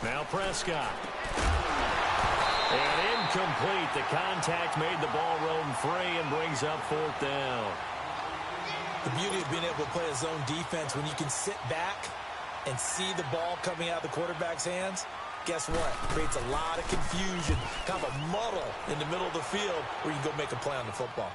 Now Prescott. And incomplete. The contact made the ball roam free and brings up 4th down. The beauty of being able to play a zone defense when you can sit back and see the ball coming out of the quarterback's hands, guess what? Creates a lot of confusion, kind of a muddle in the middle of the field where you can go make a play on the football.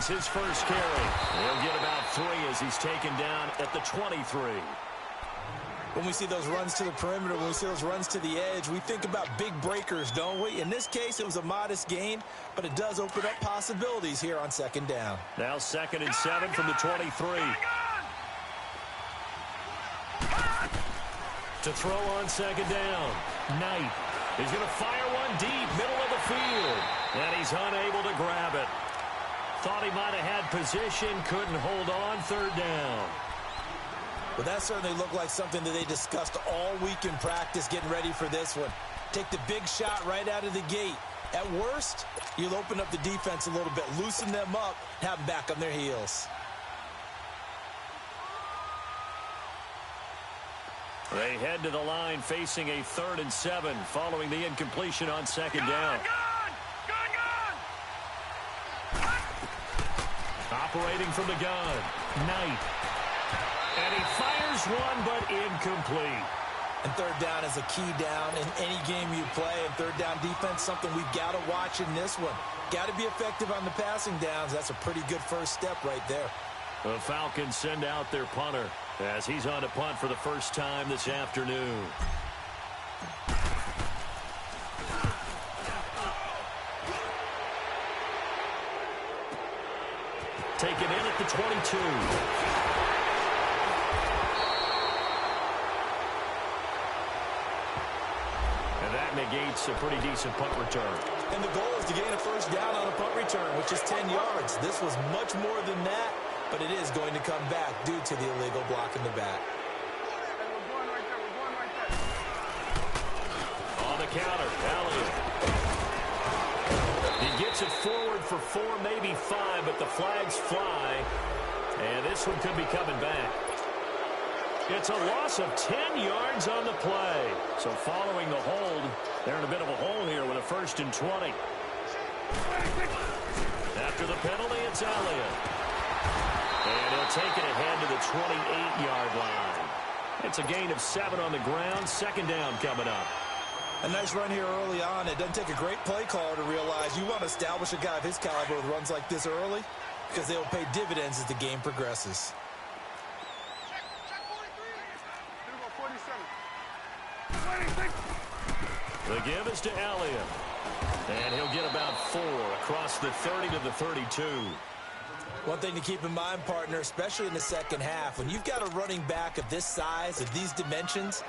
His first carry. He'll get about 3 as he's taken down at the 23. When we see those runs to the perimeter, when we see those runs to the edge, we think about big breakers, don't we? In this case, it was a modest gain, but it does open up possibilities here on 2nd down. Now 2nd and 7 from the 23. To throw on 2nd down. Knight is going to fire one deep, middle of the field. And he's unable to grab it. Thought he might have had position, couldn't hold on, 3rd down. Well, that certainly looked like something that they discussed all week in practice getting ready for this one. Take the big shot right out of the gate. At worst, you'll open up the defense a little bit, loosen them up, have them back on their heels. They head to the line facing a 3rd and 7 following the incompletion on 2nd down. Operating from the gun, Knight. And he fires one, but incomplete. And 3rd down is a key down in any game you play. And 3rd down defense, something we've got to watch in this one. Got to be effective on the passing downs. That's a pretty good first step right there. The Falcons send out their punter as he's on to punt for the first time this afternoon. Taken in at the 22. And that negates a pretty decent punt return. And the goal is to gain a first down on a punt return, which is 10 yards. This was much more than that, but it is going to come back due to the illegal block in the back. On the counter, Elliott. He gets it forward for 4, maybe 5, but the flags fly. And this one could be coming back. It's a loss of 10 yards on the play. So following the hold, they're in a bit of a hole here with a 1st and 20. After the penalty, it's Elliott. And he'll take it ahead to the 28-yard line. It's a gain of 7 on the ground. 2nd down coming up. A nice run here early on. It doesn't take a great play caller to realize you want to establish a guy of his caliber with runs like this early because they will pay dividends as the game progresses. The give is to Elliott. And he'll get about 4 across the 30 to the 32. One thing to keep in mind, partner, especially in the second half, when you've got a running back of this size, of these dimensions,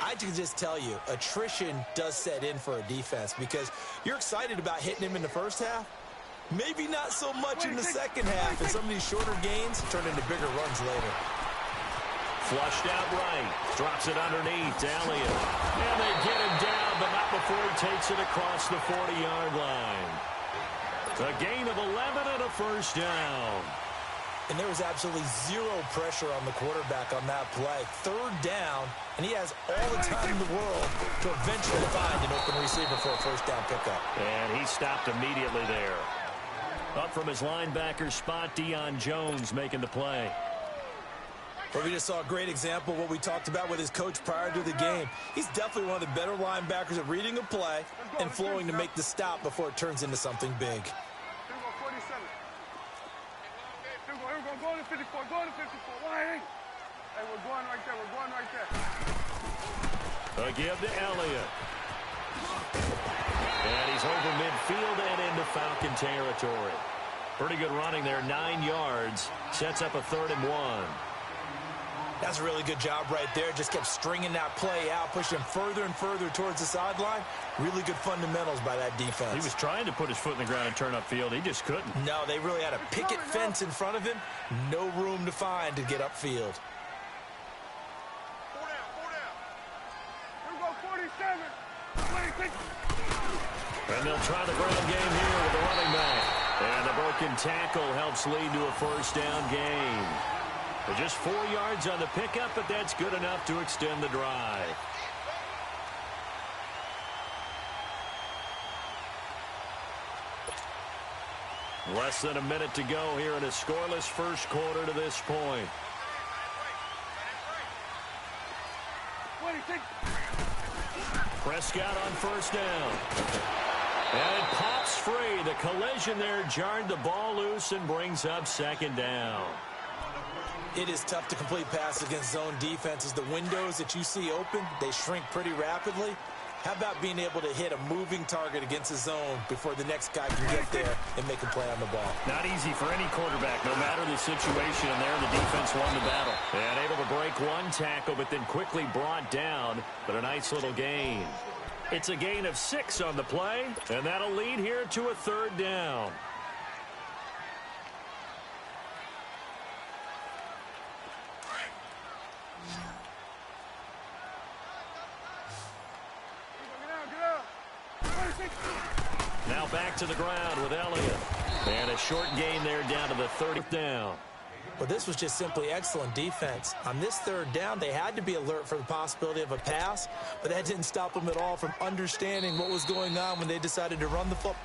I can just tell you, attrition does set in for a defense because you're excited about hitting him in the first half. Maybe not so much in the second half, and some of these shorter gains turn into bigger runs later. Flushed out right. Drops it underneath to Elliott. And they get him down, but not before he takes it across the 40-yard line. A gain of 11 and a first down. And there was absolutely zero pressure on the quarterback on that play. 3rd down, and he has all the time in the world to eventually find an open receiver for a first down pickup. And he stopped immediately there. Up from his linebacker spot, Deion Jones making the play. Well, we just saw a great example of what we talked about with his coach prior to the game. He's definitely one of the better linebackers at reading a play and flowing to make the stop before it turns into something big. Go to 54, go to 54. Hey, we're going right there, we're going right there. A give to Elliott. And he's over midfield and into Falcon territory. Pretty good running there, 9 yards. Sets up a 3rd and 1. That's a really good job right there. Just kept stringing that play out, pushing him further and further towards the sideline. Really good fundamentals by that defense. He was trying to put his foot in the ground and turn upfield. He just couldn't. No, they really had a picket fence in front of him. No room to find to get upfield. 4 down, 4 down. Here we go, 47. 26. And they'll try the ground game here with the running back. And the broken tackle helps lead to a first down gain. Just 4 yards on the pickup, but that's good enough to extend the drive. Less than a minute to go here in a scoreless first quarter to this point. 26. Prescott on first down. And it pops free. The collision there jarred the ball loose and brings up second down. It is tough to complete passes against zone defenses. The windows that you see open, they shrink pretty rapidly. How about being able to hit a moving target against the zone before the next guy can get there and make a play on the ball? Not easy for any quarterback, no matter the situation. And there, the defense won the battle. And able to break one tackle, but then quickly brought down. But a nice little gain. It's a gain of 6 on the play, and that'll lead here to a third down. Now back to the ground with Elliott. And a short gain there down to the 30th down. But this was just simply excellent defense. On this third down, they had to be alert for the possibility of a pass, but that didn't stop them at all from understanding what was going on when they decided to run the football.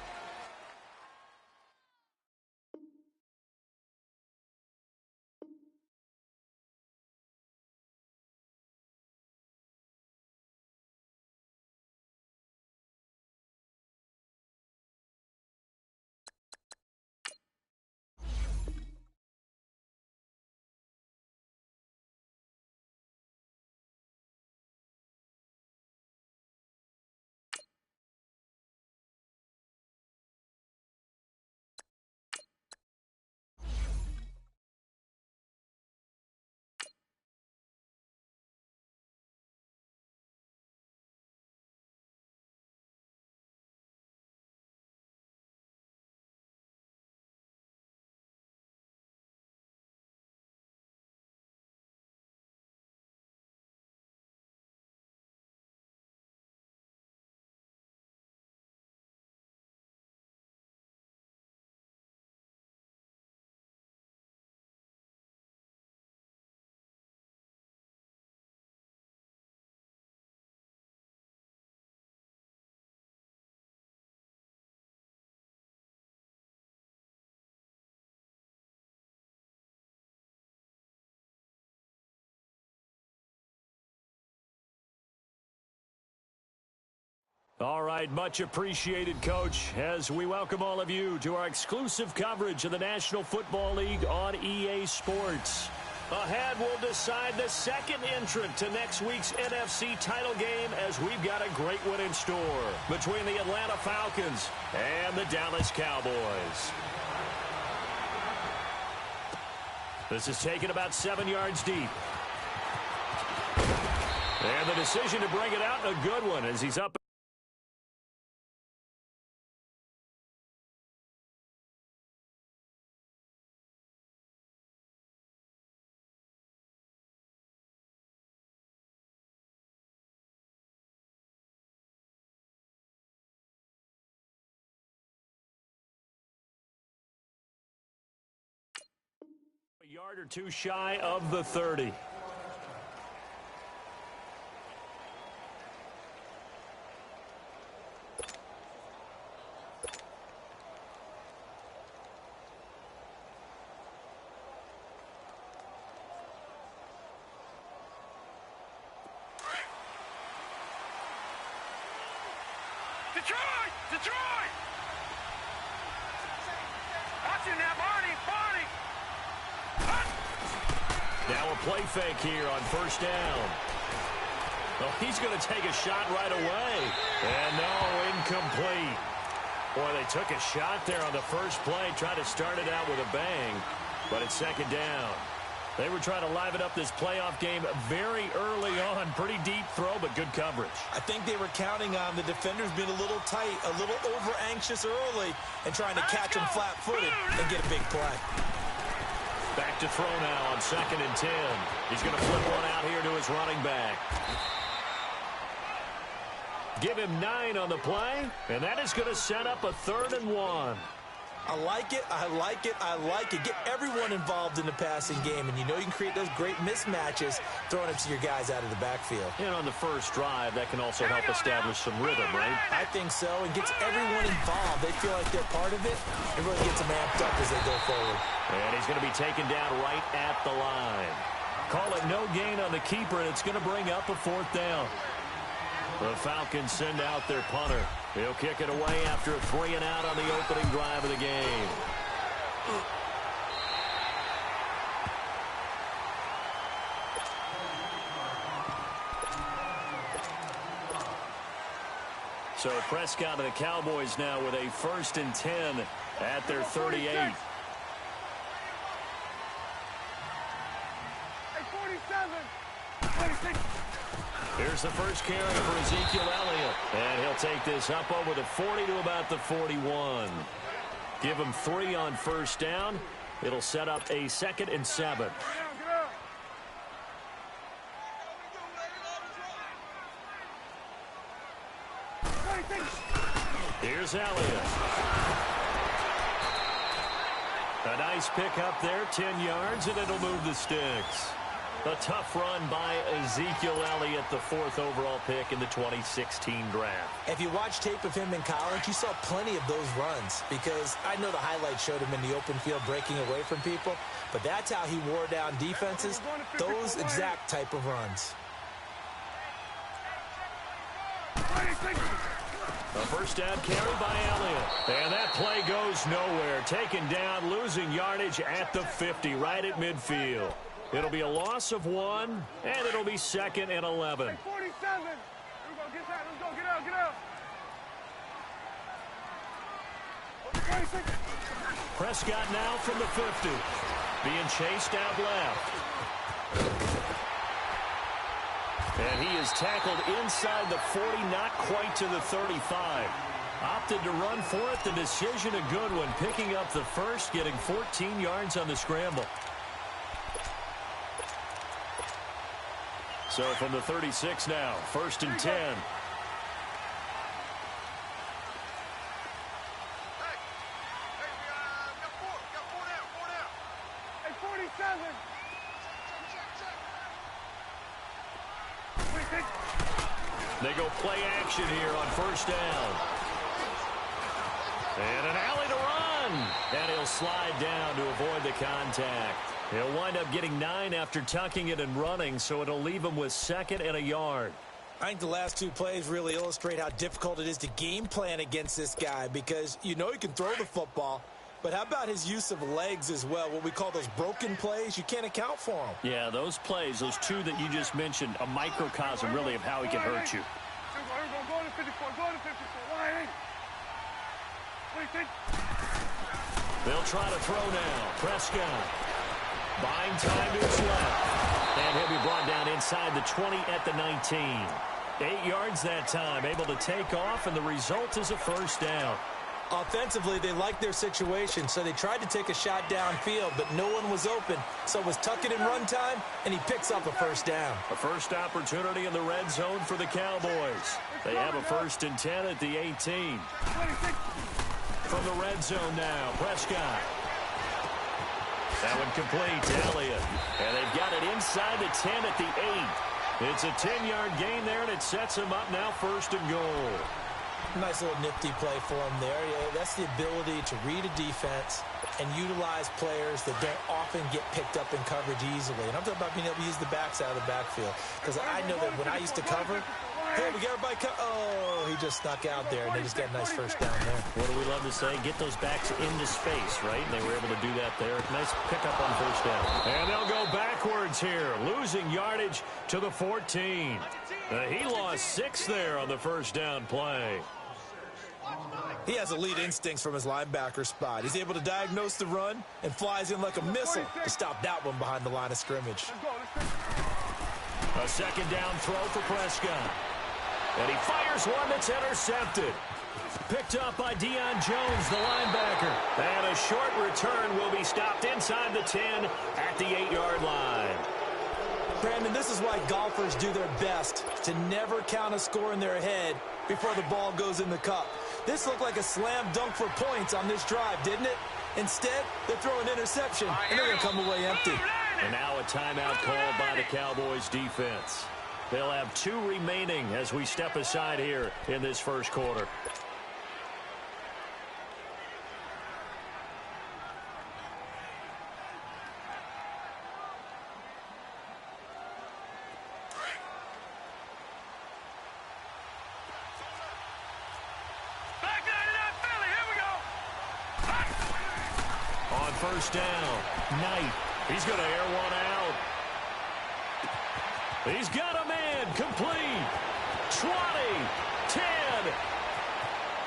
All right, much appreciated, Coach, as we welcome all of you to our exclusive coverage of the National Football League on EA Sports. Ahead, we'll decide the second entrant to next week's NFC title game as we've got a great one in store between the Atlanta Falcons and the Dallas Cowboys. This is taken about 7 yards deep. And the decision to bring it out, a good one as he's up. A yard or two shy of the 30. Detroit! Detroit! Watching that, Barney! Barney! Now a play fake here on first down. Well, he's going to take a shot right away. And no, incomplete. Boy, they took a shot there on the first play, tried to start it out with a bang, but it's second down. They were trying to liven up this playoff game very early on. Pretty deep throw, but good coverage. I think they were counting on the defenders being a little tight, a little over-anxious early, and trying to catch them flat-footed and get a big play. Back to throw now on 2nd and 10. He's going to flip one out here to his running back. Give him 9 on the play, and that is going to set up a 3rd and 1. I like it, I like it, I like it. Get everyone involved in the passing game, and you know you can create those great mismatches throwing it to your guys out of the backfield. And on the first drive, that can also help establish some rhythm, right? I think so, and gets everyone involved. They feel like they're part of it. It really gets them amped up as they go forward. And he's going to be taken down right at the line. Call it no gain on the keeper, and it's going to bring up a 4th down. The Falcons send out their punter. He'll kick it away after a 3-and-out on the opening drive of the game. So Prescott and the Cowboys now with a 1st and 10 at their 38. Hey, 47. 26. Here's the first carry for Ezekiel Elliott. And he'll take this up over the 40 to about the 41. Give him 3 on 1st down. It'll set up a 2nd and 7. Here's Elliott. A nice pick up there, 10 yards, and it'll move the sticks. A tough run by Ezekiel Elliott, the 4th overall pick in the 2016 draft. If you watch tape of him in college, you saw plenty of those runs because I know the highlights showed him in the open field breaking away from people, but that's how he wore down defenses, those exact type of runs. A 1st down carry by Elliott. And that play goes nowhere. Taken down, losing yardage at the 50, right at midfield. It'll be a loss of 1, and it'll be 2nd and 11. Hey, 47. Here we go. Get that. Let's go. Get out. Get out. 26. Prescott now from the 50. Being chased out left. And he is tackled inside the 40, not quite to the 35. Opted to run for it. The decision a good one. Picking up the 1st, getting 14 yards on the scramble. So from the 36 now, 1st and 10. Hey, we got 4. Got 4 down. Hey, 47. 26. They go play action here on 1st down. And an alley to run. And he'll slide down to avoid the contact. He'll wind up getting 9 after tucking it and running, so it'll leave him with 2nd and a yard. I think the last 2 plays really illustrate how difficult it is to game plan against this guy because you know he can throw the football, but how about his use of legs as well, what we call those broken plays? You can't account for them. Yeah, those plays, those 2 that you just mentioned, a microcosm really of how he can hurt you. Here we go. Go to 54. Go to 54. Line. 26. They'll try to throw now. Prescott. Buying time to his left. And he'll be brought down inside the 20 at the 19. 8 yards that time, able to take off, and the result is a 1st down. Offensively, they liked their situation, so they tried to take a shot downfield, but no one was open. So it was tuck it and run time, and he picks up a 1st down. A 1st opportunity in the red zone for the Cowboys. They have a 1st and 10 at the 18. From the red zone now, Prescott. That one complete to Elliott. And they've got it inside the 10 at the 8. It's a 10-yard gain there, and it sets him up now 1st and goal. Nice little nifty play for him there. Yeah, that's the ability to read a defense and utilize players that don't often get picked up in coverage easily. And I'm talking about being able to use the backs out of the backfield. Because I know that when I used to cover, hey, we got everybody oh, he just snuck out there, and they just got a nice 1st down there. What do we love to say? Get those backs into space, right? And they were able to do that there. Nice pickup on 1st down. And they'll go backwards here, losing yardage to the 14. He lost 6 there on the 1st down play. He has elite instincts from his linebacker spot. He's able to diagnose the run and flies in like a missile to stop that one behind the line of scrimmage. A second down throw for Prescott. And he fires one that's intercepted. Picked up by Deion Jones, the linebacker. And a short return will be stopped inside the 10 at the 8-yard line. Brandon, this is why golfers do their best to never count a score in their head before the ball goes in the cup. This looked like a slam dunk for points on this drive, didn't it? Instead, they throw an interception, and they're going to come away empty. And now a timeout called by the Cowboys defense. They'll have 2 remaining as we step aside here in this first quarter. On first down, Knight. He's going to air one out. He's got a man complete. 20, 10.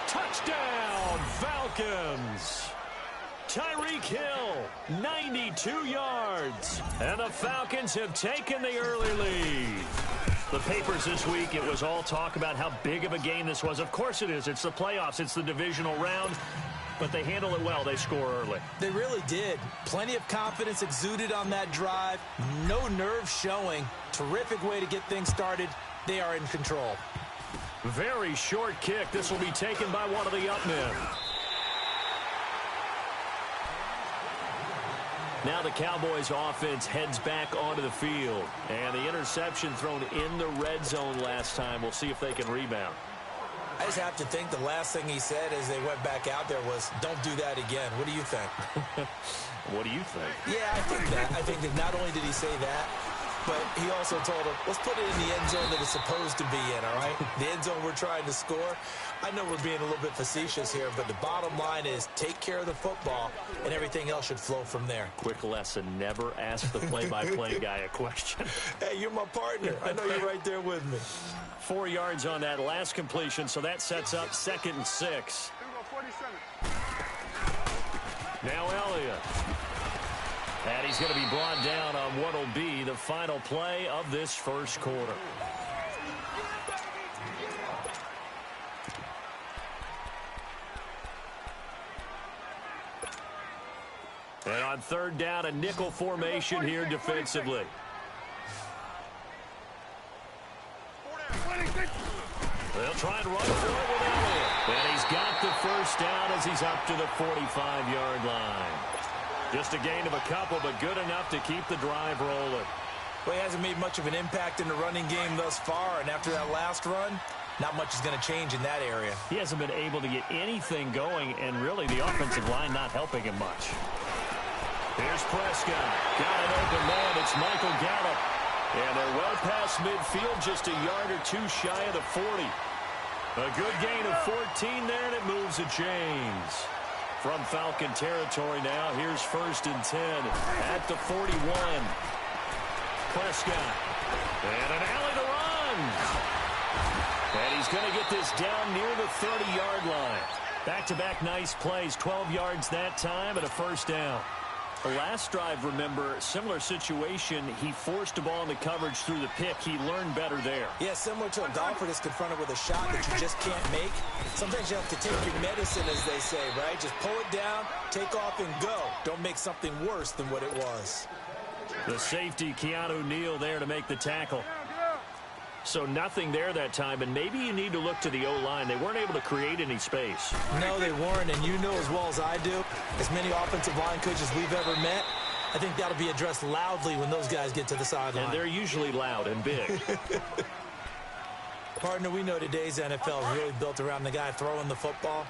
Touchdown, Falcons. Tyreek Hill, 92 yards. And the Falcons have taken the early lead. The papers this week, it was all talk about how big of a game this was. Of course it is. It's the playoffs. It's the divisional round. But they handle it well. They score early. They really did. Plenty of confidence exuded on that drive. No nerves showing. Terrific way to get things started. They are in control. Very short kick. This will be taken by one of the up men. Now the Cowboys offense heads back onto the field. And the interception thrown in the red zone last time. We'll see if they can rebound. I just have to think the last thing he said as they went back out there was, don't do that again. What do you think? What do you think? Yeah, I think that. I think that not only did he say that, but he also told him, let's put it in the end zone that it's supposed to be in, all right? The end zone we're trying to score. I know we're being a little bit facetious here, but the bottom line is take care of the football, and everything else should flow from there. Quick lesson, never ask the play-by-play guy a question. Hey, you're my partner. I know you're right there with me. 4 yards on that last completion, so that sets up 2nd and 6. Now Elliott. And he's going to be brought down on what will be the final play of this first quarter. And on 3rd down, a nickel formation here defensively. They'll try and run for it with Elliott. And he's got the first down as he's up to the 45-yard line. Just a gain of a couple, but good enough to keep the drive rolling. Well, he hasn't made much of an impact in the running game thus far, and after that last run, not much is going to change in that area. He hasn't been able to get anything going, and really the offensive line not helping him much. Here's Prescott. Got an open man. It's Michael Gallup. And they're well past midfield, just a yard or two shy of the 40. A good gain of 14 there, and it moves the chains. From Falcon territory now, here's 1st and 10 at the 41. Prescott. And an alley to run. And he's going to get this down near the 30-yard line. Back-to-back nice plays, 12 yards that time, and a first down. The last drive, remember, similar situation. He forced the ball into coverage through the pick. He learned better there. Yeah, similar to a golfer that's confronted with a shot that you just can't make. Sometimes you have to take your medicine, as they say, right? Just pull it down, take off, and go. Don't make something worse than what it was. The safety, Keanu Neal, there to make the tackle. So nothing there that time, and maybe you need to look to the O-line. They weren't able to create any space. No, they weren't, and you know as well as I do, as many offensive line coaches we've ever met, I think that'll be addressed loudly when those guys get to the sideline. And they're usually loud and big. Partner, we know today's NFL is really built around the guy throwing the football.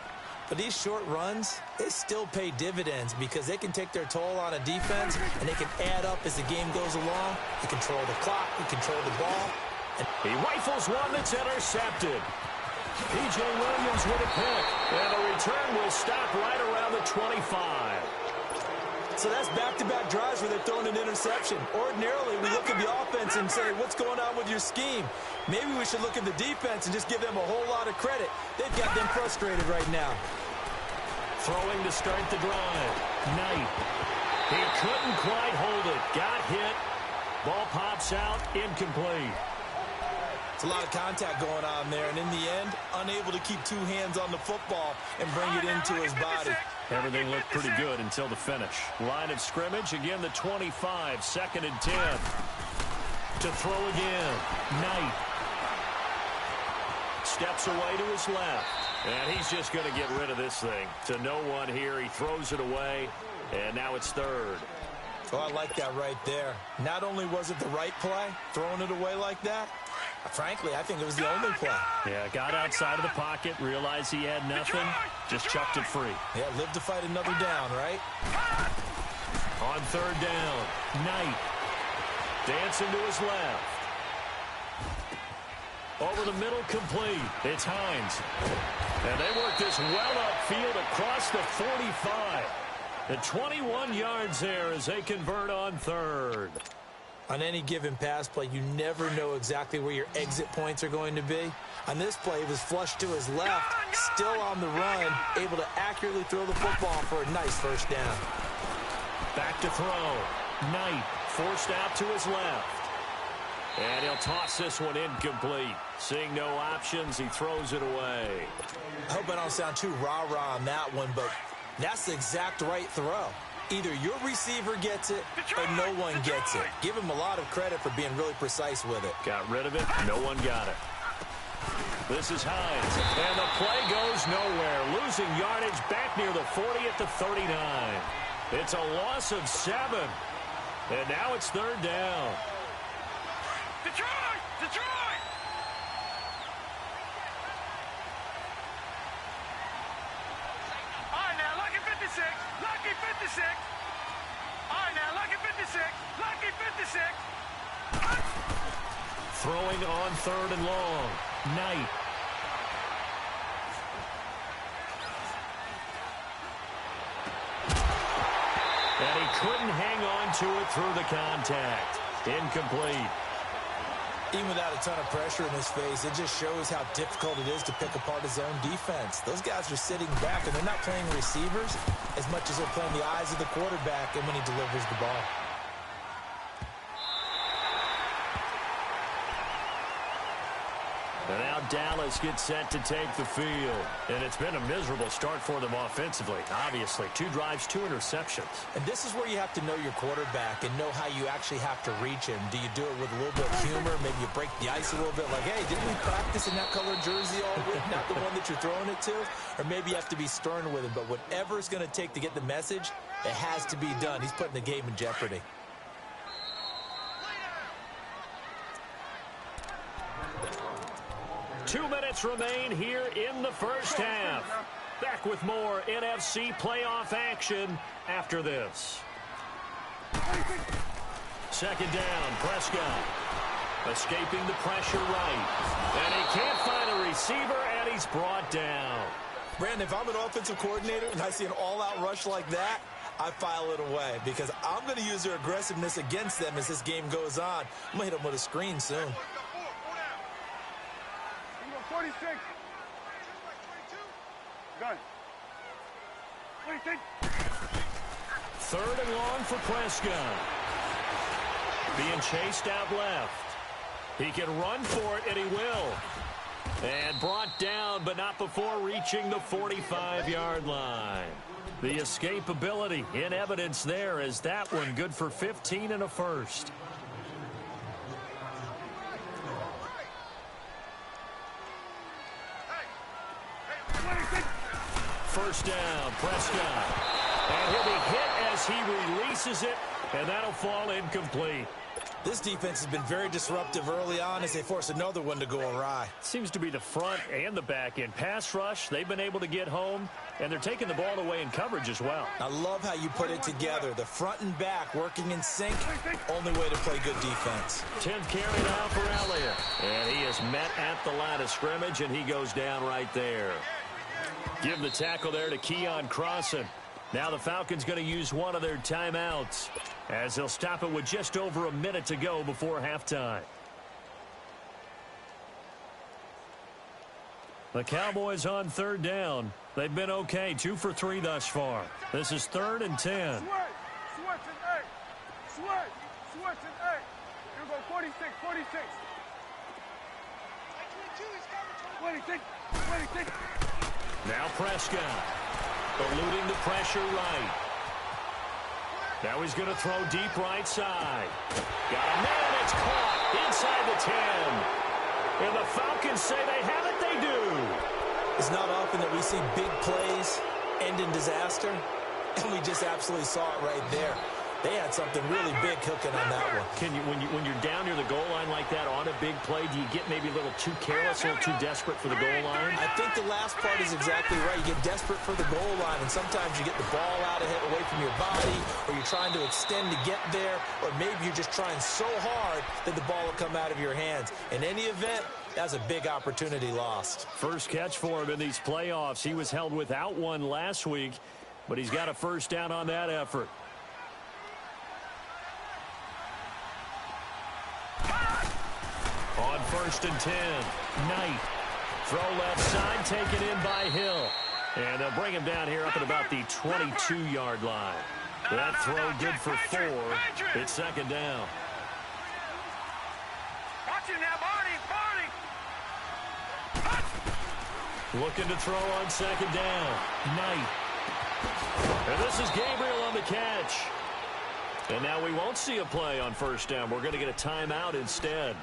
But these short runs, they still pay dividends because they can take their toll on a defense, and they can add up as the game goes along. You control the clock, you control the ball. He rifles one that's intercepted. P.J. Williams with a pick. And the return will stop right around the 25. So that's back-to-back drives where they're throwing an interception. Ordinarily, we look at the offense and say, what's going on with your scheme? Maybe we should look at the defense and just give them a whole lot of credit. They've got them frustrated right now. Throwing to start the drive. Knight. He couldn't quite hold it. Got hit. Ball pops out. Incomplete. It's a lot of contact going on there, and in the end, unable to keep two hands on the football and bring it into his body. Everything looked pretty good until the finish. Line of scrimmage, again the 25, 2nd and 10. To throw again. Knight. Steps away to his left. And he's just going to get rid of this thing. To no one here, he throws it away, and now it's 3rd. Oh, I like that right there. Not only was it the right play, throwing it away like that, frankly, I think it was the only play. Yeah, got outside of the pocket, realized he had nothing, just chucked it free. Yeah, live to fight another down, right? On 3rd down, Knight. Dancing to his left. Over the middle, complete. It's Hines. And they work this well upfield across the 45. The 21 yards there as they convert on 3rd. On any given pass play, you never know exactly where your exit points are going to be. On this play, it was flushed to his left, still on the run, able to accurately throw the football for a nice 1st down. Back to throw. Knight forced out to his left. And he'll toss this one incomplete. Seeing no options, he throws it away. I hope I don't sound too rah-rah on that one, but that's the exact right throw. Either your receiver gets it or no one gets it. Give him a lot of credit for being really precise with it. Got rid of it. No one got it. This is Hines. And the play goes nowhere. Losing yardage back near the 40 at the 39. It's a loss of 7. And now it's 3rd down. Detroit! Detroit! All right, now, lucky 56. Lucky 56. All right, now, lucky 56. Lucky 56. Throwing on 3rd and long. Knight. And he couldn't hang on to it through the contact. Incomplete. Even without a ton of pressure in his face, it just shows how difficult it is to pick apart his own defense. Those guys are sitting back, and they're not playing receivers as much as they're playing the eyes of the quarterback and when he delivers the ball. And now Dallas gets set to take the field. And it's been a miserable start for them offensively. Obviously, 2 drives, 2 interceptions. And this is where you have to know your quarterback and know how you actually have to reach him. Do you do it with a little bit of humor? Maybe you break the ice a little bit like, hey, didn't we practice in that colored jersey all week? Not the one that you're throwing it to? Or maybe you have to be stern with him. But whatever it's going to take to get the message, it has to be done. He's putting the game in jeopardy. Two minutes remain here in the first half. Back with more NFC playoff action after this. 2nd down, Prescott. Escaping the pressure right. And he can't find a receiver, and he's brought down. Brandon, if I'm an offensive coordinator and I see an all-out rush like that, I file it away because I'm going to use their aggressiveness against them as this game goes on. I'm going to hit them with a screen soon. 46. Done. 26. 3rd and long for Prescott. Being chased out left. He can run for it, and he will. And brought down, but not before reaching the 45-yard line. The escapability in evidence there as that one good for 15 and a first. First down, Prescott. And he'll be hit as he releases it, and that'll fall incomplete. This defense has been very disruptive early on as they force another one to go awry. Seems to be the front and the back end. Pass rush, they've been able to get home, and they're taking the ball away in coverage as well. I love how you put it together. The front and back working in sync. Only way to play good defense. 10th carry now for Elliott. And he is met at the line of scrimmage, and he goes down right there. Give the tackle there to Keon Crossan. Now the Falcons going to use one of their timeouts as they'll stop it with just over a minute to go before halftime. The Cowboys on third down. They've been okay, 2 for 3 thus far. This is 3rd and 10. Switch and 8. Switch and 8. Here we go, 46, 46. 26, 26. Now Prescott, eluding the pressure right. Now he's going to throw deep right side. Got a man, it's caught inside the 10. And the Falcons say they have it, they do. It's not often that we see big plays end in disaster, and we just absolutely saw it right there. They had something really big cooking on that one. Can you, when you're down near the goal line like that on a big play, do you get maybe a little too careless, a little too desperate for the goal line? I think the last part is exactly right. You get desperate for the goal line, and sometimes you get the ball out ahead, away from your body, or you're trying to extend to get there, or maybe you're just trying so hard that the ball will come out of your hands. In any event, that's a big opportunity lost. First catch for him in these playoffs. He was held without one last week, but he's got a first down on that effort. On 1st and 10, Knight. Throw left side, taken in by Hill. And they'll bring him down here up at about the 22-yard line. That throw good for 4. It's 2nd down. Watch him now, Barney. Looking to throw on 2nd down. Knight. And this is Gabriel on the catch. And now we won't see a play on 1st down. We're going to get a timeout instead,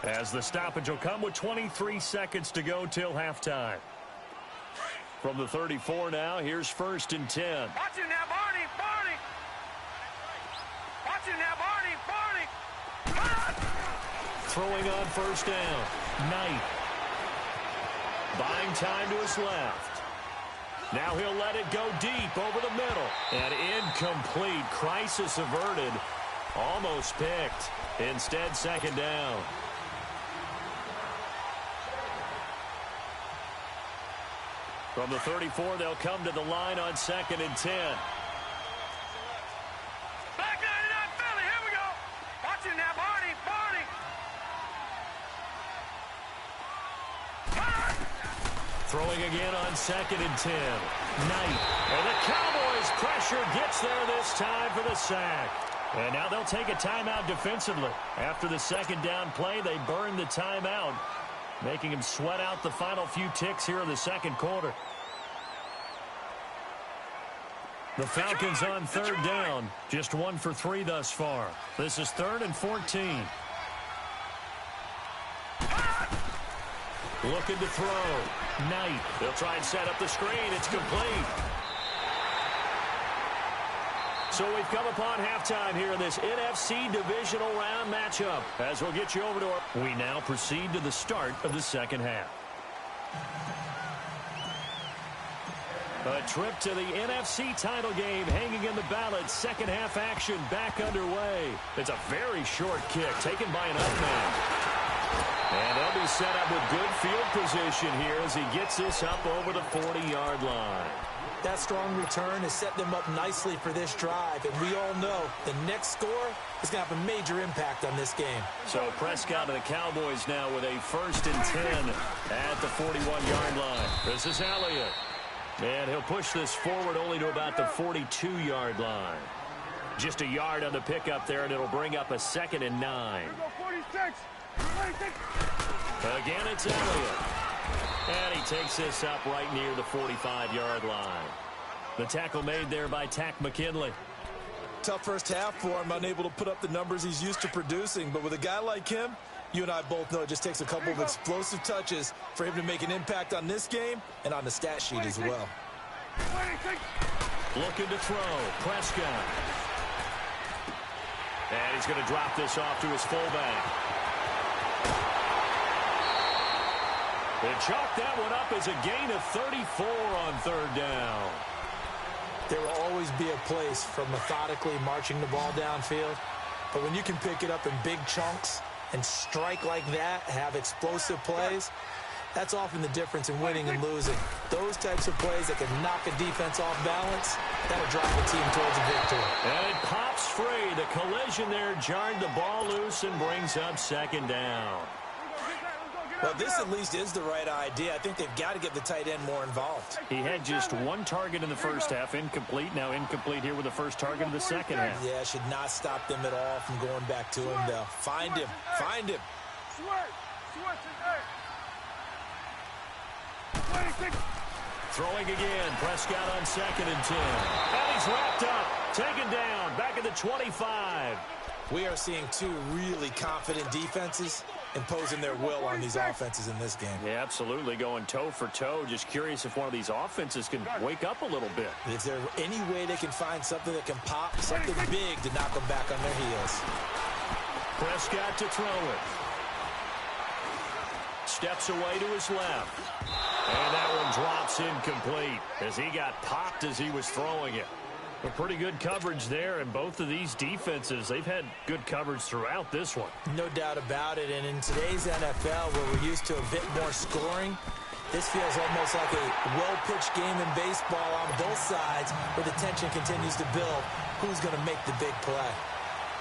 as the stoppage will come with 23 seconds to go till halftime. From the 34 now, here's 1st and 10. Watch him now, Barney. Watch him now, Barney. Throwing on 1st down. Knight. Buying time to his left. Now he'll let it go deep over the middle. And incomplete. Crisis averted. Almost picked. Instead, 2nd down. From the 34, they'll come to the line on 2nd and 10. Back 99 Philly, here we go. Watch him now, Barney. Throwing again on 2nd and 10. Knight. And the Cowboys pressure gets there this time for the sack. And now they'll take a timeout defensively. After the 2nd down play, they burn the timeout, making him sweat out the final few ticks here in the 2nd quarter. The Falcons on 3rd down. Just 1 for 3 thus far. This is 3rd and 14. Looking to throw. Knight. They'll try and set up the screen. It's complete. So we've come upon halftime here in this NFC divisional round matchup. As we'll get you over to our... We now proceed to the start of the 2nd half. A trip to the NFC title game hanging in the balance. 2nd half action back underway. It's a very short kick taken by an up man. And they'll be set up with good field position here as he gets this up over the 40-yard line. That strong return has set them up nicely for this drive, and we all know the next score is going to have a major impact on this game. So Prescott and the Cowboys now with a 1st and 10 at the 41-yard line. This is Elliott. And he'll push this forward only to about the 42-yard line. Just a yard on the pickup there, and it'll bring up a 2nd and 9. Here we go, 46. Again, it's Elliott. And he takes this up right near the 45-yard line. The tackle made there by Tack McKinley. Tough first half for him, unable to put up the numbers he's used to producing. But with a guy like him, you and I both know it just takes a couple of explosive touches for him to make an impact on this game and on the stat sheet as well. Looking to throw. Prescott. And he's going to drop this off to his fullback. They chalk that one up as a gain of 34 on 3rd down. There will always be a place for methodically marching the ball downfield. But when you can pick it up in big chunks and strike like that, have explosive plays, That's often the difference in winning and losing. Those types of plays that can knock a defense off balance, that'll drive a team towards a victory. And it pops free. The collision there jarred the ball loose and brings up second down. Well, this at least is the right idea. I think they've got to get the tight end more involved. He had just one target in the first half, incomplete. Now incomplete here with the first target of the second half. Yeah, should not stop them at all from going back to him, though. Find him. Find him. Throwing again. Prescott on 2nd and 10. And he's wrapped up. Taken down. Back at the 25. We are seeing two really confident defenses imposing their will on these offenses in this game. Yeah, absolutely. Going toe for toe. Just curious if one of these offenses can wake up a little bit. Is there any way they can find something that can pop, something big to knock them back on their heels? Prescott to throw it. Steps away to his left. And that one drops incomplete as he got popped as he was throwing it. A pretty good coverage there, and both of these defenses, they've had good coverage throughout this one. No doubt about it, and in today's NFL, where we're used to a bit more scoring, this feels almost like a well-pitched game in baseball on both sides, where the tension continues to build. Who's going to make the big play?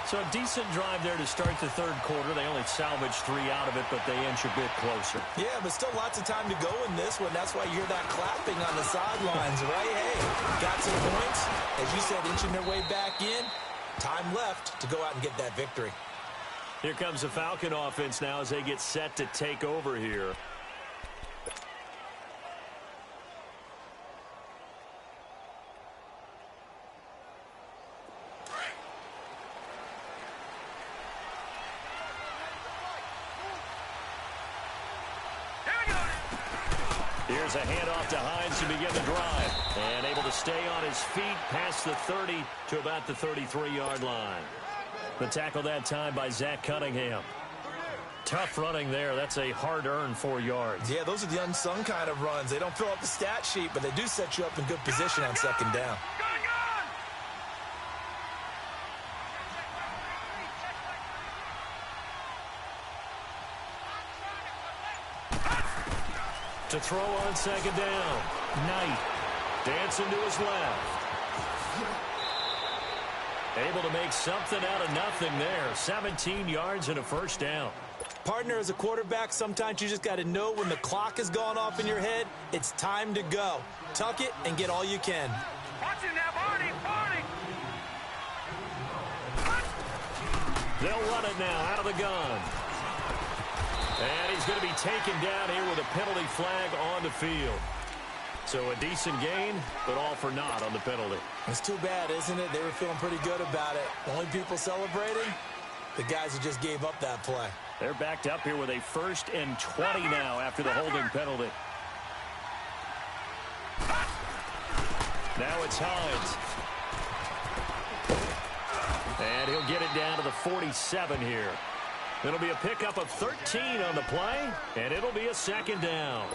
So a decent drive there to start the third quarter. They only salvaged 3 out of it, but they inch a bit closer. Yeah, but still lots of time to go in this one. That's why you hear that clapping on the sidelines, right? Hey, got some points. As you said, inching their way back in. Time left to go out and get that victory. Here comes the Falcon offense now as they get set to take over here. Here's a handoff to Hines to begin the drive. And able to stay on his feet past the 30 to about the 33-yard line. The tackle that time by Zach Cunningham. Tough running there. That's a hard-earned 4 yards. Yeah, those are the unsung kind of runs. They don't fill up the stat sheet, but they do set you up in good position on second down. To throw on second down. Knight dancing to his left. Able to make something out of nothing there. 17 yards and a first down. Partner, as a quarterback, sometimes you just got to know when the clock has gone off in your head, it's time to go. Tuck it and get all you can. Watch it now, Barney, Barney. They'll run it now out of the gun. And he's going to be taken down here with a penalty flag on the field. So a decent gain, but all for naught on the penalty. It's too bad, isn't it? They were feeling pretty good about it. Only people celebrating, the guys who just gave up that play. They're backed up here with a 1st and 20 now after the holding penalty. Now it's Hines. And he'll get it down to the 47 here. It'll be a pickup of 13 on the play, and it'll be a second down.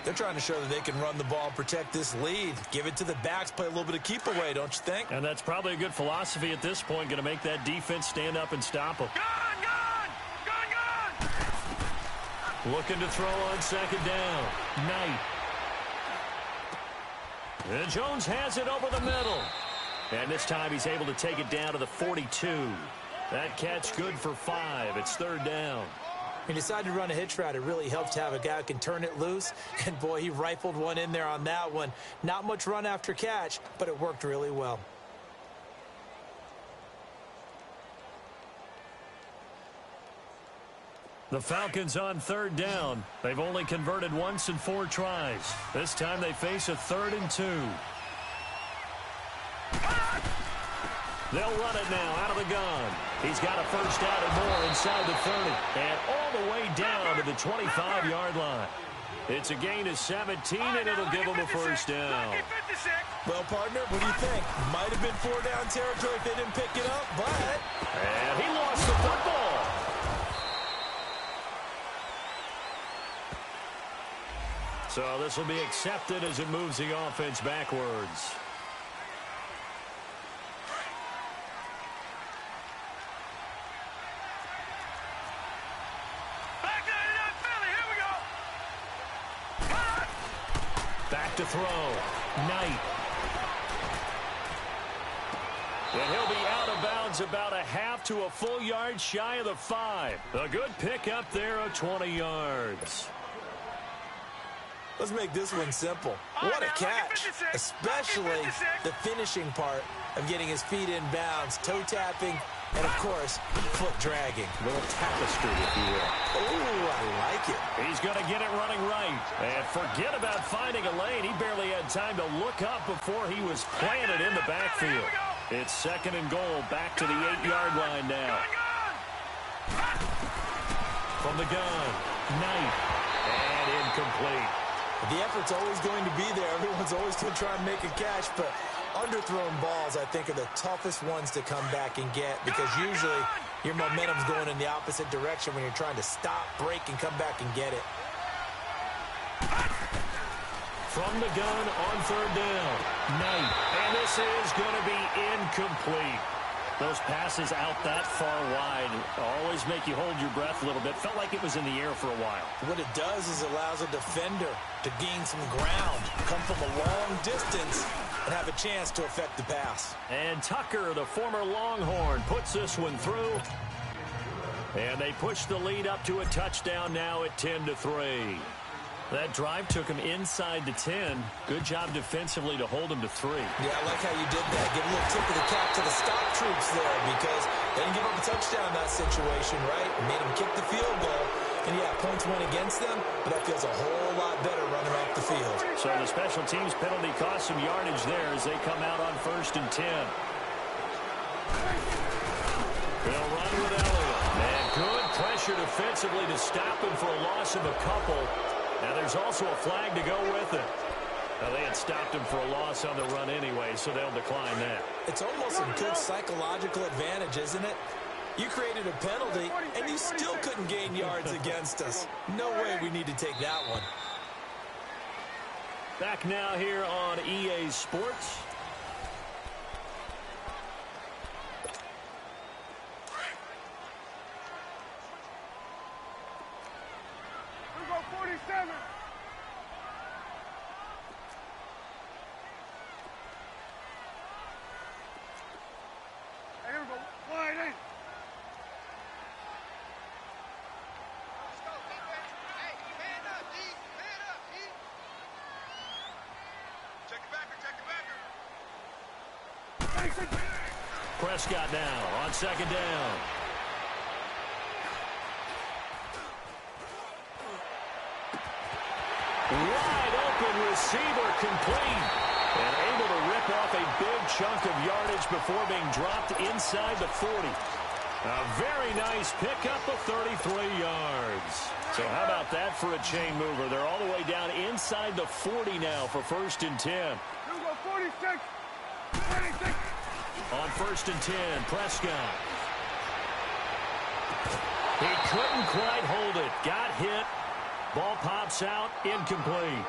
They're trying to show that they can run the ball and protect this lead. Give it to the backs, play a little bit of keep away, don't you think? And that's probably a good philosophy at this point, going to make that defense stand up and stop them. Looking to throw on second down. Knight. And Jones has it over the middle. And this time he's able to take it down to the 42. That catch good for 5. It's 3rd down. He decided to run a hitch route. It really helps to have a guy who can turn it loose. And, boy, he rifled one in there on that one. Not much run after catch, but it worked really well. The Falcons on 3rd down. They've only converted once in 4 tries. This time they face a 3rd and 2. They'll run it now out of the gun. He's got a first down and more inside the 30. And all the way down to the 25-yard line. It's a gain of 17, and it'll give them a first down. Well, partner, what do you think? Might have been 4-down territory if they didn't pick it up, but... And he lost the football. So this will be accepted as it moves the offense backwards. to throw. Knight. And he'll be out of bounds about a half to a full yard shy of the 5. A good pickup there of 20 yards. Let's make this one simple. What a catch, especially the finishing part of getting his feet in bounds, toe tapping, and, of course, foot dragging. A little tapestry, if you will. Oh, I like it. He's going to get it running right. And forget about finding a lane. He barely had time to look up before he was planted in the backfield. It's 2nd and goal, back to the 8-yard line now. From the gun, Knight, and incomplete. The effort's always going to be there. Everyone's always going to try and make a catch, but underthrown balls, I think, are the toughest ones to come back and get because usually your momentum's going in the opposite direction when you're trying to stop, break, and come back and get it. From the gun on 3rd down, Knight, and this is going to be incomplete. Those passes out that far wide always make you hold your breath a little bit. Felt like it was in the air for a while. What it does is it allows a defender to gain some ground, come from a long distance, and have a chance to affect the pass. And Tucker, the former Longhorn, puts this one through. And they push the lead up to a touchdown now at 10-3. That drive took him inside the 10. Good job defensively to hold him to 3. Yeah, I like how you did that. Give a little tip of the cap to the stop troops there because they didn't give up a touchdown in that situation, right? It made them kick the field goal. And, yeah, points went against them, but that feels a whole lot better running off the field. So the special teams penalty cost some yardage there as they come out on 1st and 10. They'll run with Elliott. And good pressure defensively to stop him for a loss of a couple. Now there's also a flag to go with it. Now they had stopped him for a loss on the run anyway, so they'll decline that. It's almost a good psychological advantage, isn't it? You created a penalty, and you still couldn't gain yards against us. No way we need to take that one. Back now here on EA Sports. We go 47. Hey, here we go. Wide in. Prescott now on 2nd down. Wide open receiver complete. And able to rip off a big chunk of yardage before being dropped inside the 40. A very nice pickup of 33 yards. So how about that for a chain mover? They're all the way down inside the 40 now for 1st and 10. Here we go 46. 26. On 1st and 10, Prescott. He couldn't quite hold it. Got hit. Ball pops out. Incomplete.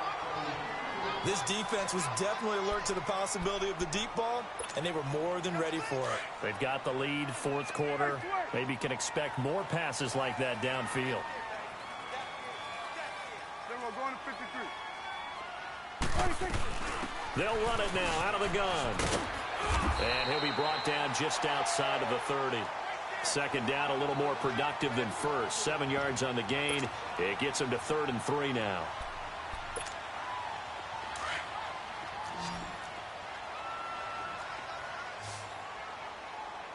This defense was definitely alert to the possibility of the deep ball, and they were more than ready for it. They've got the lead, 4th quarter. Maybe can expect more passes like that downfield. Then we're going to 53. 26. They'll run it now out of the gun. And he'll be brought down just outside of the 30. 2nd down, a little more productive than 1st. 7 yards on the gain. It gets him to 3rd and 3 now.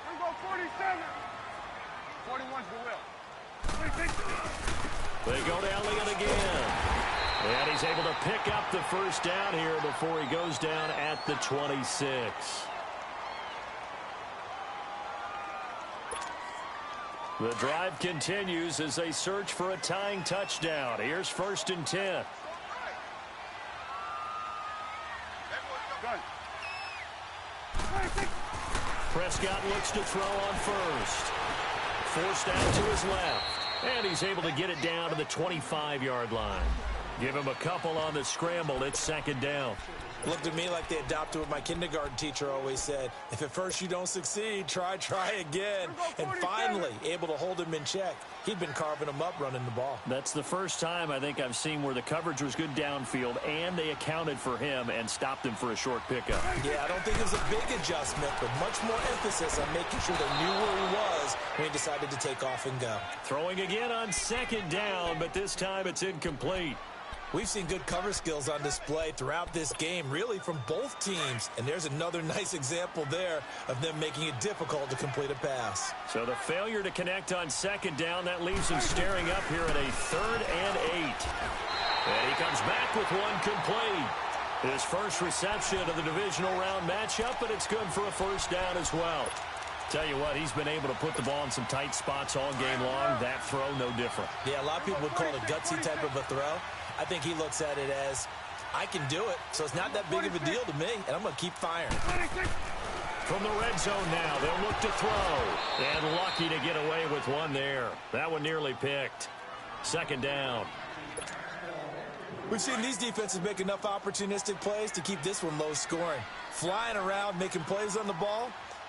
Here we go 47. 41's the will. 26. They go to Elliott again. And he's able to pick up the 1st down here before he goes down at the 26. The drive continues as they search for a tying touchdown. Here's 1st and 10. Gun. Prescott looks to throw on 1st. Forced out to his left. And he's able to get it down to the 25-yard line. Give him a couple on the scramble. It's 2nd down. Looked at me like they adopted what my kindergarten teacher always said. If at first you don't succeed, try again. And finally, able to hold him in check. He'd been carving him up running the ball. That's the first time I think I've seen where the coverage was good downfield and they accounted for him and stopped him for a short pickup. Yeah, I don't think it was a big adjustment, but much more emphasis on making sure they knew where he was when he decided to take off and go. Throwing again on second down, but this time it's incomplete. We've seen good cover skills on display throughout this game, really from both teams. And there's another nice example there of them making it difficult to complete a pass. So the failure to connect on second down, that leaves him staring up here at a 3rd and 8. And he comes back with one complete. His first reception of the divisional round matchup, but it's good for a first down as well. Tell you what, he's been able to put the ball in some tight spots all game long. That throw, no different. Yeah, a lot of people would call it a gutsy type of a throw. I think he looks at it as, I can do it, so it's not that big of a deal to me, and I'm going to keep firing. From the red zone now, they'll look to throw. And lucky to get away with one there. That one nearly picked. Second down. We've seen these defenses make enough opportunistic plays to keep this one low scoring. Flying around, making plays on the ball,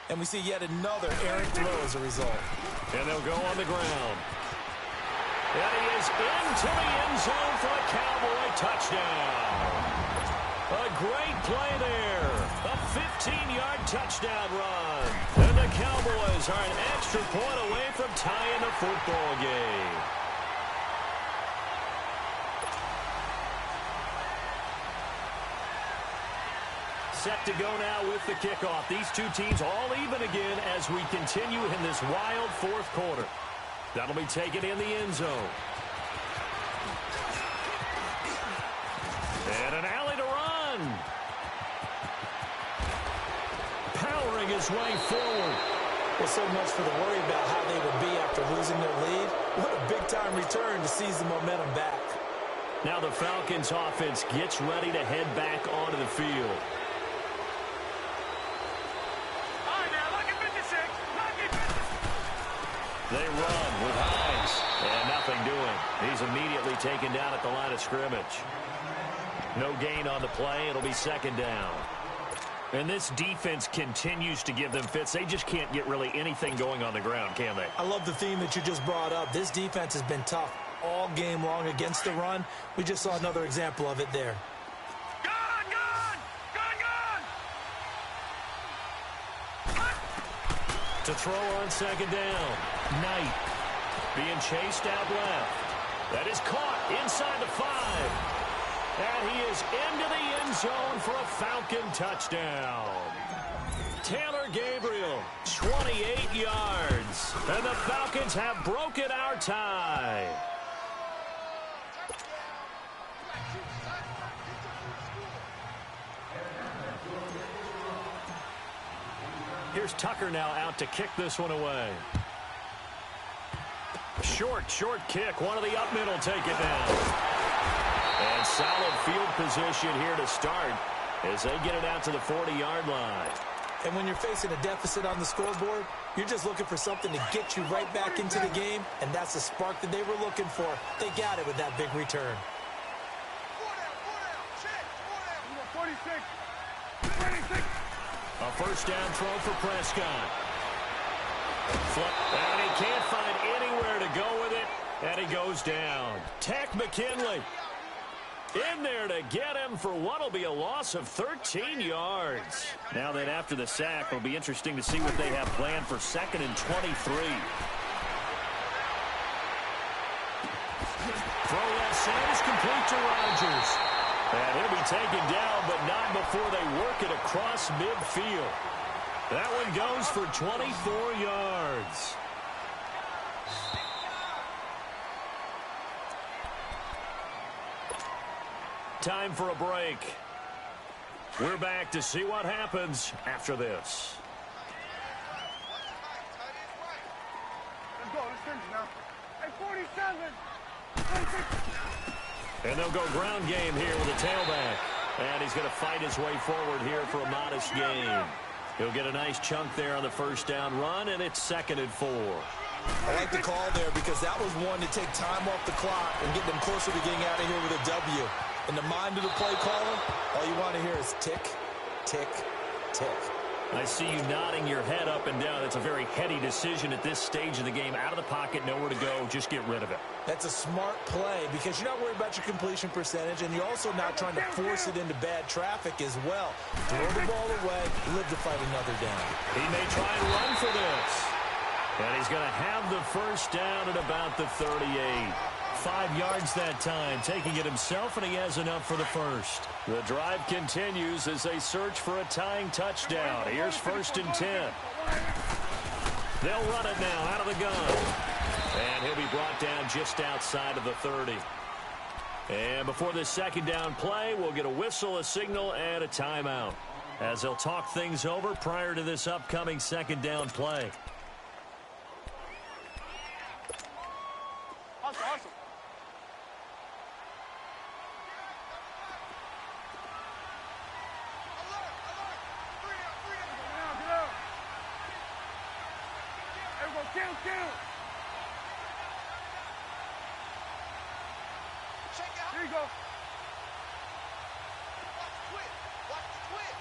and we see yet another errant throw as a result. And they'll go on the ground. And he is into the end zone for a Cowboy touchdown. A great play there. A 15-yard touchdown run. And the Cowboys are an extra point away from tying the football game. Set to go now with the kickoff. These two teams all even again as we continue in this wild fourth quarter. That'll be taken in the end zone. And an alley to run. Powering his way forward. Well, so much for the worry about how they would be after losing their lead. What a big-time return to seize the momentum back. Now the Falcons offense gets ready to head back onto the field. They run with Hines, and nothing doing. He's immediately taken down at the line of scrimmage. No gain on the play. It'll be second down. And this defense continues to give them fits. They just can't get really anything going on the ground, can they? I love the theme that you just brought up. This defense has been tough all game long against the run. We just saw another example of it there. To throw on second down. Knight being chased out left. That is caught inside the 5. And he is into the end zone for a Falcon touchdown. Taylor Gabriel, 28 yards. And the Falcons have broken our tie. Here's Tucker now out to kick this one away. Short kick. One of the up middle take it down. And solid field position here to start as they get it out to the 40-yard line. And when you're facing a deficit on the scoreboard, you're just looking for something to get you right back into the game, and that's the spark that they were looking for. They got it with that big return. 46. A first down throw for Prescott. And he can't find anywhere to go with it, and he goes down. Tech McKinley in there to get him for what will be a loss of 13 yards. Now that after the sack, it'll be interesting to see what they have planned for 2nd and 23. Throw left side is complete to Rodgers. And he'll be taken down, but not before they work it across midfield. That one goes for 24 yards. Time for a break. We're back to see what happens after this. Let's go. Let's finish now. Hey, 47. And they'll go ground game here with a tailback. And he's going to fight his way forward here for a modest gain. He'll get a nice chunk there on the first down run, and it's 2nd and 4. I like the call there because that was one to take time off the clock and get them closer to getting out of here with a W. In the mind of the play caller, all you want to hear is tick, tick, tick. I see you nodding your head up and down. It's a very heady decision at this stage of the game. Out of the pocket, nowhere to go. Just get rid of it. That's a smart play because you're not worried about your completion percentage, and you're also not trying to force it into bad traffic as well. Throw the ball away, live to fight another down. He may try and run for this. And he's going to have the first down at about the 38. 5 yards that time, taking it himself, and he has enough for the first. The drive continues as they search for a tying touchdown. Here's 1st and 10. They'll run it now out of the gun. And he'll be brought down just outside of the 30. And before this second down play, we'll get a whistle, a signal, and a timeout, as they'll talk things over prior to this upcoming second down play. Awesome. Kill. Here you go. Watch the twist.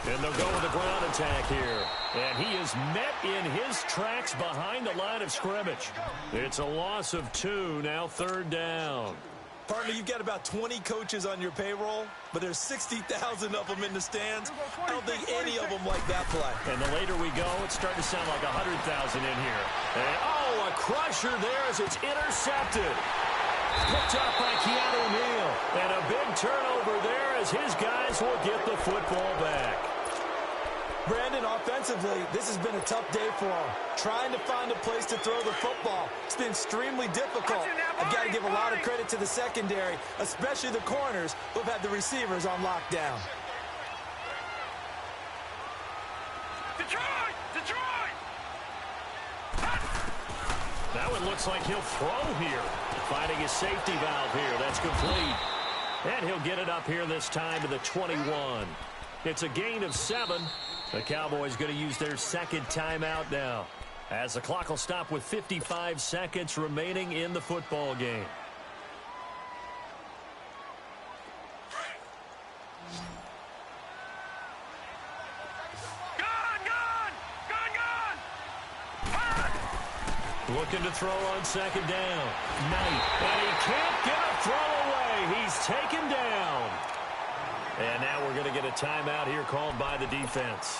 And they'll go with the ground attack here. And he is met in his tracks behind the line of scrimmage. It's a loss of 2, now 3rd down. Partner, you've got about 20 coaches on your payroll, but there's 60,000 of them in the stands. I don't think any of them like that play. And the later we go, it's starting to sound like 100,000 in here. And, oh, a crusher there as it's intercepted. Picked up by Keanu Neal. And a big turnover there as his guys will get the football back. Brandon, offensively, this has been a tough day for him. Trying to find a place to throw the football. It's been extremely difficult. I've got to give a lot of credit to the secondary, especially the corners who have had the receivers on lockdown. Detroit! Now it looks like he'll throw here. Finding his safety valve here. That's complete. And he'll get it up here this time to the 21. It's a gain of 7. The Cowboys going to use their second timeout now, as the clock will stop with 55 seconds remaining in the football game. Looking to throw on second down. Knight. And he can't get a throw away. He's taken down. And now we're going to get a timeout here called by the defense,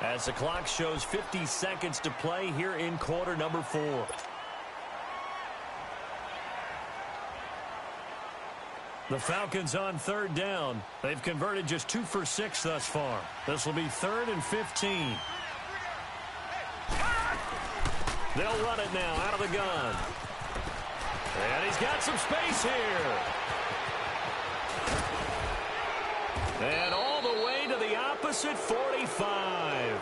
as the clock shows 50 seconds to play here in quarter number 4. The Falcons on 3rd down. They've converted just 2 for 6 thus far. This will be 3rd and 15. They'll run it now out of the gun. And he's got some space here. And all the way to the opposite 45.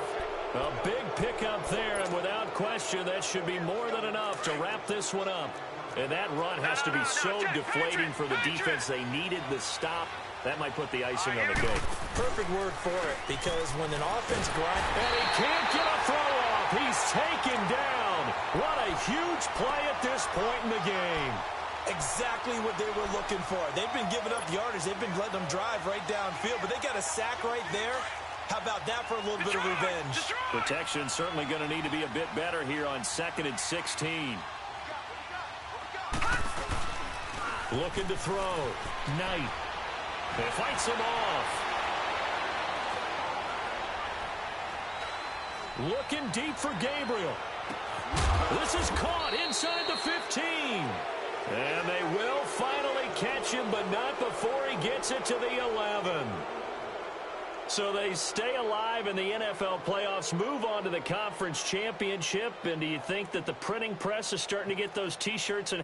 A big pickup there, and without question, that should be more than enough to wrap this one up. And that run has to be so deflating for the defense. They needed the stop. That might put the icing on the cake. Perfect word for it, because when an offense grinds... And he can't get a throw off. He's taken down. What a huge play at this point in the game. Exactly what they were looking for. They've been giving up yardage. They've been letting them drive right downfield, but they got a sack right there. How about that for a little bit of revenge? Protection certainly going to need to be a bit better here on 2nd and 16. Looking to throw. Knight. It fights him off. Looking deep for Gabriel. This is caught inside the 15. And they will finally catch him, but not before he gets it to the 11. So they stay alive in the NFL playoffs, move on to the conference championship. And do you think that the printing press is starting to get those T-shirts and